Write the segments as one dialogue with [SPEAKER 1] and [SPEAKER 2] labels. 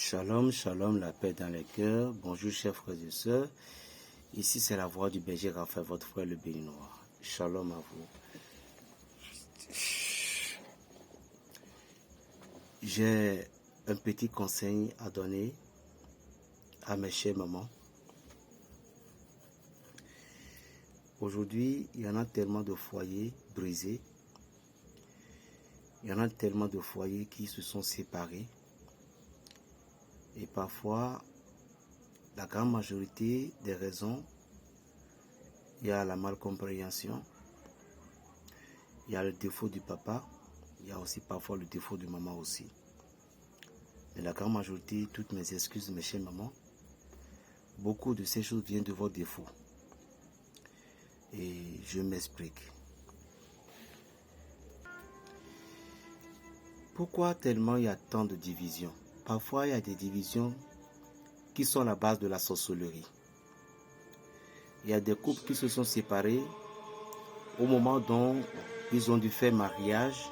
[SPEAKER 1] Shalom, shalom, la paix dans les cœurs. Bonjour, chers frères et sœurs. Ici, c'est la voix du berger Raphaël, votre frère le béninois. Shalom à vous. J'ai un petit conseil à donner à mes chères mamans. Aujourd'hui, il y en a tellement de foyers brisés. Il y en a tellement de foyers qui se sont séparés. Et parfois, la grande majorité des raisons, il y a la malcompréhension, il y a le défaut du papa, il y a aussi parfois le défaut de maman aussi. Mais la grande majorité, toutes mes excuses, mes chères mamans, beaucoup de ces choses viennent de vos défauts. Et je m'explique. Pourquoi tellement il y a tant de divisions? Parfois, il y a des divisions qui sont la base de la sorcellerie. Il y a des couples qui se sont séparés au moment dont ils ont dû faire mariage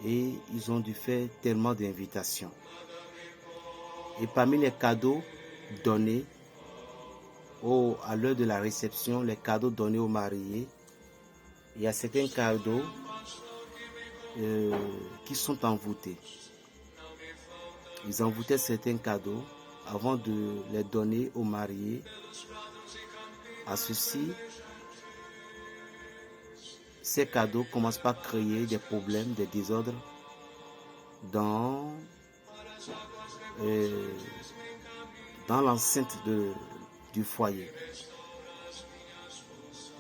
[SPEAKER 1] et ils ont dû faire tellement d'invitations. Et parmi les cadeaux donnés à l'heure de la réception, les cadeaux donnés aux mariés, il y a certains cadeaux qui sont envoûtés. Ils envoûtaient certains cadeaux avant de les donner aux mariés. À ceci, ces cadeaux commencent par créer des problèmes, des désordres dans l'enceinte du foyer.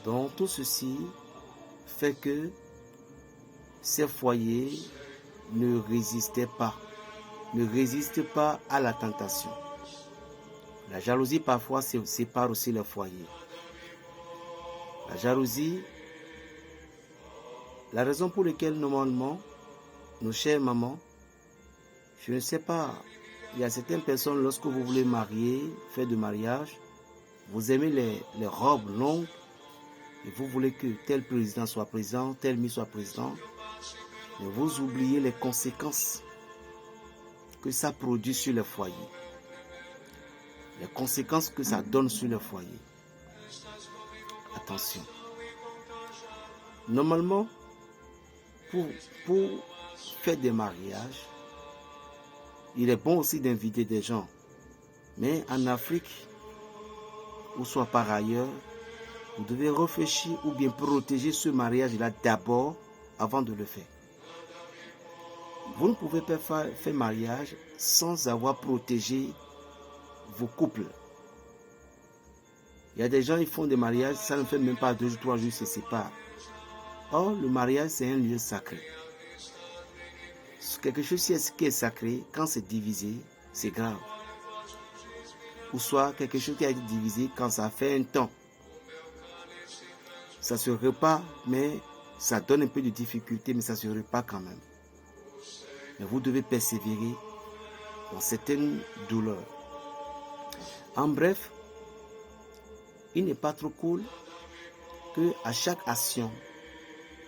[SPEAKER 1] Donc tout ceci fait que ces foyers ne résistent pas à la tentation. La jalousie parfois sépare aussi les foyers. La jalousie, la raison pour laquelle normalement, nos chères mamans, je ne sais pas, il y a certaines personnes, lorsque vous voulez marier, faire de mariage, vous aimez les robes longues et vous voulez que tel président soit président, tel mis soit président, mais vous oubliez les conséquences que ça produit sur le foyer, les conséquences que ça donne sur le foyer. Attention. Normalement, pour faire des mariages, il est bon aussi d'inviter des gens. Mais en Afrique, ou soit par ailleurs, vous devez réfléchir ou bien protéger ce mariage-là d'abord avant de le faire. Vous ne pouvez pas faire mariage sans avoir protégé vos couples. Il y a des gens qui font des mariages, ça ne fait même pas 2 ou 3 jours, ils se séparent. Or, le mariage, c'est un lieu sacré. Quelque chose qui est sacré, quand c'est divisé, c'est grave. Ou soit quelque chose qui a été divisé quand ça fait un temps. Ça se repart, mais ça donne un peu de difficulté, mais ça se repart quand même. Mais vous devez persévérer dans certaines douleurs. En bref, il n'est pas trop cool que à chaque action,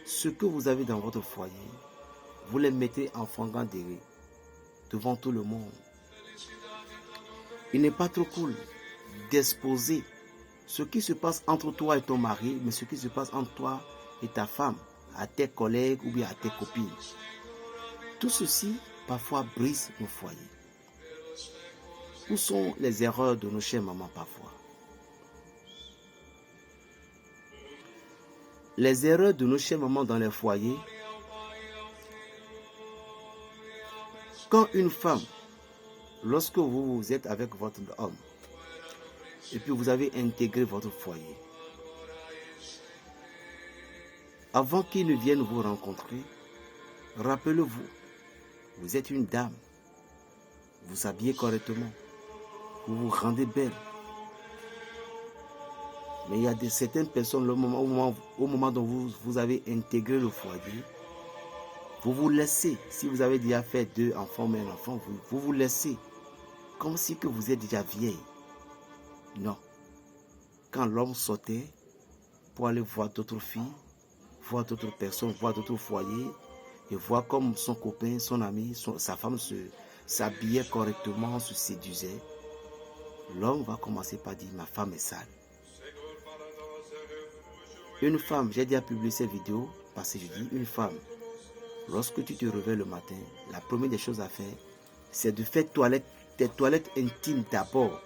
[SPEAKER 1] ce que vous avez dans votre foyer, vous les mettez en flagrant délit devant tout le monde. Il n'est pas trop cool d'exposer ce qui se passe entre toi et ton mari, mais ce qui se passe entre toi et ta femme, à tes collègues ou bien à tes copines. Tout ceci, parfois, brise nos foyers. Où sont les erreurs de nos chères mamans parfois? Les erreurs de nos chères mamans dans les foyers, quand une femme, lorsque vous êtes avec votre homme, et puis vous avez intégré votre foyer, avant qu'il ne vienne vous rencontrer, rappelez-vous, vous êtes une dame, vous habillez correctement, vous vous rendez belle. Mais il y a certaines personnes, au moment dont vous avez intégré le foyer, vous vous laissez, si vous avez déjà fait 2 enfants, mais un enfant, vous vous laissez, comme si que vous êtes déjà vieille. Non. Quand l'homme sortait pour aller voir d'autres filles, voir d'autres personnes, voir d'autres foyers, et voir comme son copain, son ami, sa femme s'habillait correctement, se séduisait, l'homme va commencer par dire ma femme est sale. Une femme, j'ai déjà publié cette vidéo parce que je dis une femme, lorsque tu te réveilles le matin, la première des choses à faire, c'est de faire tes toilettes intimes d'abord.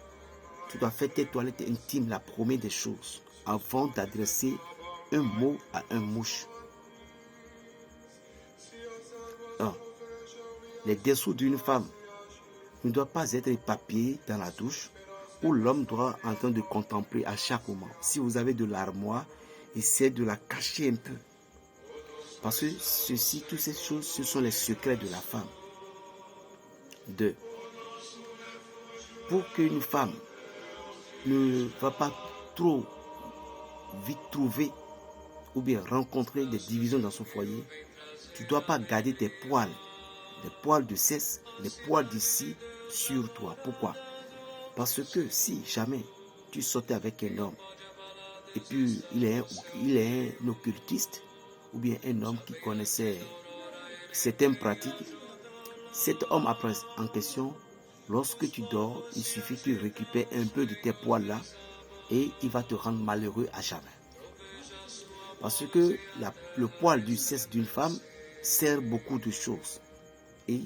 [SPEAKER 1] Tu dois faire tes toilettes intimes la première des choses avant d'adresser un mot à un mouche. 1. Les dessous d'une femme ne doivent pas être éparpillés dans la douche où l'homme doit en train de contempler à chaque moment. Si vous avez de l'armoire, essayez de la cacher un peu. Parce que toutes ces choses, ce sont les secrets de la femme. 2. Pour qu'une femme ne va pas trop vite trouver ou bien rencontrer des divisions dans son foyer, tu ne dois pas garder tes poils, les poils de cesse, les poils d'ici sur toi. Pourquoi? Parce que si jamais tu sortais avec un homme et puis il est un occultiste ou bien un homme qui connaissait certaines pratiques, cet homme après en question, lorsque tu dors, il suffit que tu récupères un peu de tes poils là et il va te rendre malheureux à jamais. Parce que le poil du sexe d'une femme sert beaucoup de choses. Et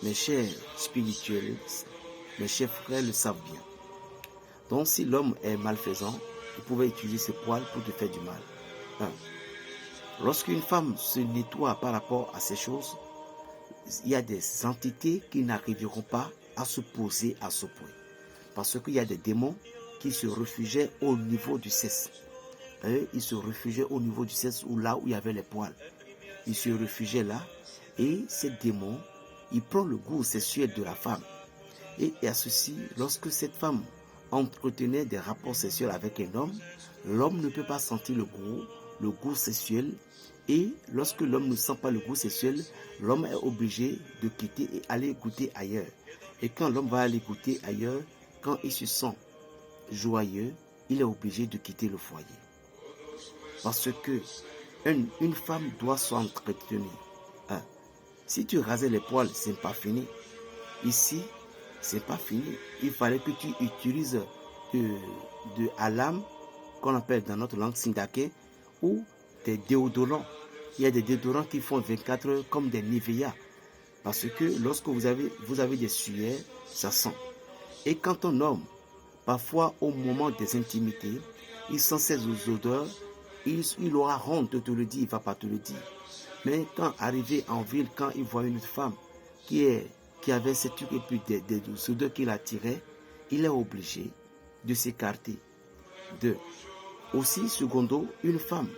[SPEAKER 1] mes chers spirituels, mes chers frères le savent bien. Donc si l'homme est malfaisant, il pouvait utiliser ses poils pour te faire du mal. 1. Lorsqu'une femme se nettoie par rapport à ces choses, il y a des entités qui n'arriveront pas à se poser à ce point. Parce qu'il y a des démons qui se réfugiaient au niveau du sexe. Ils se réfugiaient au niveau du sexe ou là où il y avait les poils. Ils se réfugiaient là et ces démons, ils prennent le goût sexuel de la femme. Et à ceci, lorsque cette femme entretenait des rapports sexuels avec un homme, l'homme ne peut pas sentir le goût sexuel. Et lorsque l'homme ne sent pas le goût sexuel, l'homme est obligé de quitter et aller goûter ailleurs. Et quand l'homme va aller goûter ailleurs, quand il se sent joyeux, il est obligé de quitter le foyer. Parce que une femme doit s'entretenir. Si tu rasais les poils, ce n'est pas fini. Ici, ce n'est pas fini. Il fallait que tu utilises de alam, qu'on appelle dans notre langue sindake, ou des déodorants. Il y a des déodorants qui font 24 heures comme des Nivea. Parce que lorsque vous avez des sueurs, ça sent. Et quand un homme, parfois au moment des intimités, il sent ces odeurs, il aura honte de te le dire, il ne va pas te le dire. Mais quand arrivé en ville, quand il voit une femme qui avait cette truc et puis des odeurs qui l'attiraient, il est obligé de s'écarter. 2. Aussi, secondo, une femme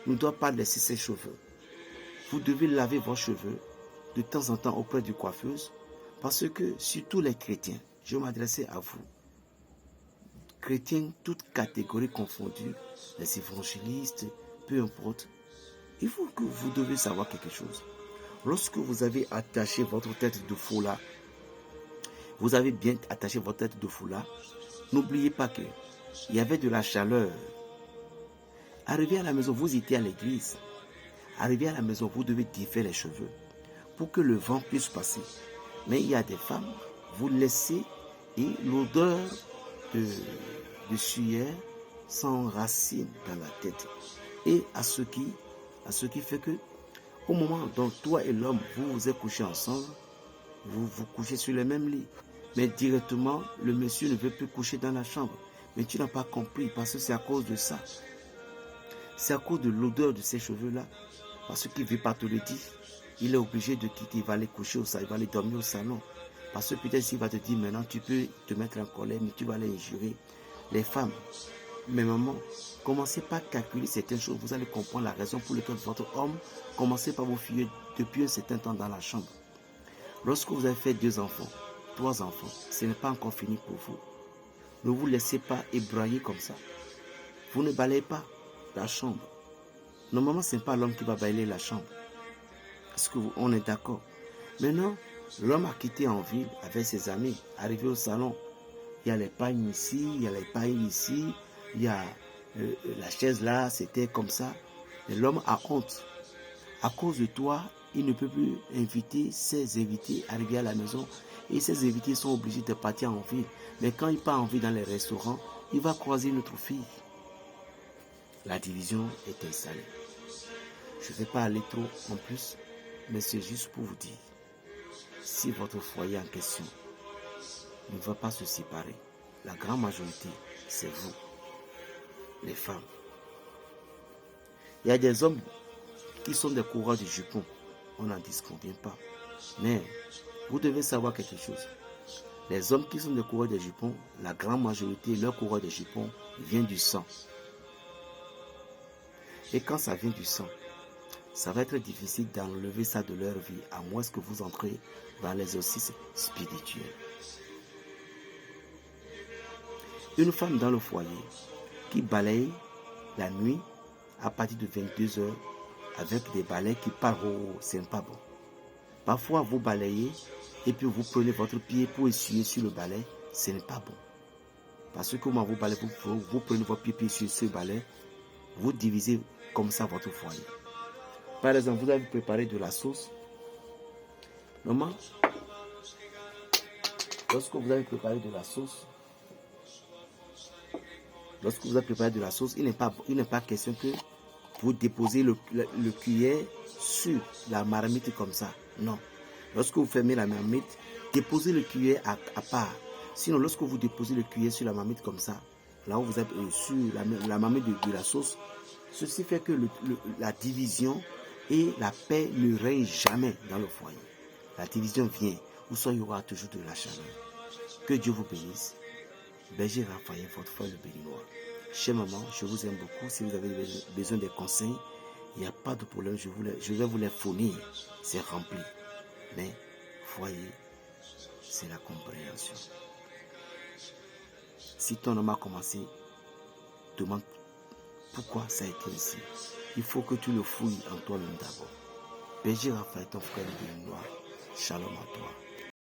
[SPEAKER 1] ne doit pas laisser ses cheveux. Vous devez laver vos cheveux de temps en temps auprès du coiffeuse, parce que surtout les chrétiens, je vais m'adresser à vous, chrétiens, toutes catégories confondues, les évangélistes, peu importe, il faut que vous devez savoir quelque chose. Lorsque vous avez attaché votre tête de foulard, vous avez bien attaché votre tête de foulard, n'oubliez pas qu'il y avait de la chaleur. Arrivé à la maison, vous étiez à l'église. Arrivé à la maison, vous devez défaire les cheveux pour que le vent puisse passer. Mais il y a des femmes, vous laissez et l'odeur de sueur s'enracine dans la tête. Et à ce qui fait que au moment dont toi et l'homme, vous vous êtes couchés ensemble, vous vous couchez sur le même lit. Mais directement, le monsieur ne veut plus coucher dans la chambre. Mais tu n'as pas compris parce que c'est à cause de ça. C'est à cause de l'odeur de ces cheveux-là. Parce qu'il ne veut pas te le dire. Il est obligé de quitter, il va aller coucher au salon, il va aller dormir au salon. Parce que peut-être s'il va te dire maintenant, tu peux te mettre en colère, mais tu vas aller injurer. Les femmes, mes mamans, commencez pas à calculer certaines choses. Vous allez comprendre la raison pour laquelle votre homme commencez par vous fuir depuis un certain temps dans la chambre. Lorsque vous avez fait 2 enfants, 3 enfants, ce n'est pas encore fini pour vous. Ne vous laissez pas ébranler comme ça. Vous ne balayez pas la chambre. Normalement, ce n'est pas l'homme qui va balayer la chambre. Est-ce qu'on est d'accord? Maintenant, l'homme a quitté en ville avec ses amis, arrivé au salon. Il y a les pailles ici, il y a les pailles ici, il y a la chaise là, c'était comme ça. Et l'homme a honte. À cause de toi, il ne peut plus inviter ses invités à arriver à la maison. Et ses invités sont obligés de partir en ville. Mais quand il part en ville dans les restaurants, il va croiser notre fille. La division est installée. Je ne vais pas aller trop en plus, mais c'est juste pour vous dire, si votre foyer en question ne va pas se séparer, la grande majorité, c'est vous, les femmes. Il y a des hommes qui sont des coureurs de jupons, on n'en disconvient pas. Mais vous devez savoir quelque chose. Les hommes qui sont des coureurs de jupons, la grande majorité, leur coureur de jupons vient du sang. Et quand ça vient du sang, ça va être difficile d'enlever ça de leur vie, à moins que vous entrez dans l'exercice spirituel. Une femme dans le foyer qui balaye la nuit à partir de 22 heures avec des balais qui partent haut, c'est pas bon. Parfois, vous balayez et puis vous prenez votre pied pour essuyer sur le balai, ce n'est pas bon. Parce que comment vous balayez, vous prenez votre pied pour essuyer sur le balai, vous divisez comme ça votre foyer. Par exemple, vous avez préparé de la sauce. Normalement, lorsque vous avez préparé de la sauce, il n'est pas question que vous déposez le cuillère sur la marmite comme ça. Non. Lorsque vous fermez la marmite, déposez le cuillère à part. Sinon, lorsque vous déposez le cuillère sur la marmite comme ça, là où vous avez sur la marmite de la sauce, ceci fait que la division et la paix ne règnent jamais dans le foyer. La division vient, où il y aura toujours de la chaleur. Que Dieu vous bénisse. Berger Raphaël, votre frère le béninois. Chère maman, je vous aime beaucoup. Si vous avez besoin de conseils, il n'y a pas de problème, je vais vous les fournir. C'est rempli. Mais foyer, c'est la compréhension. Si ton homme a commencé, demande pourquoi ça a été ici. Il faut que tu le fouilles en toi-même d'abord. Berger Raphaël, ton frère le béninois. Shalom à toi.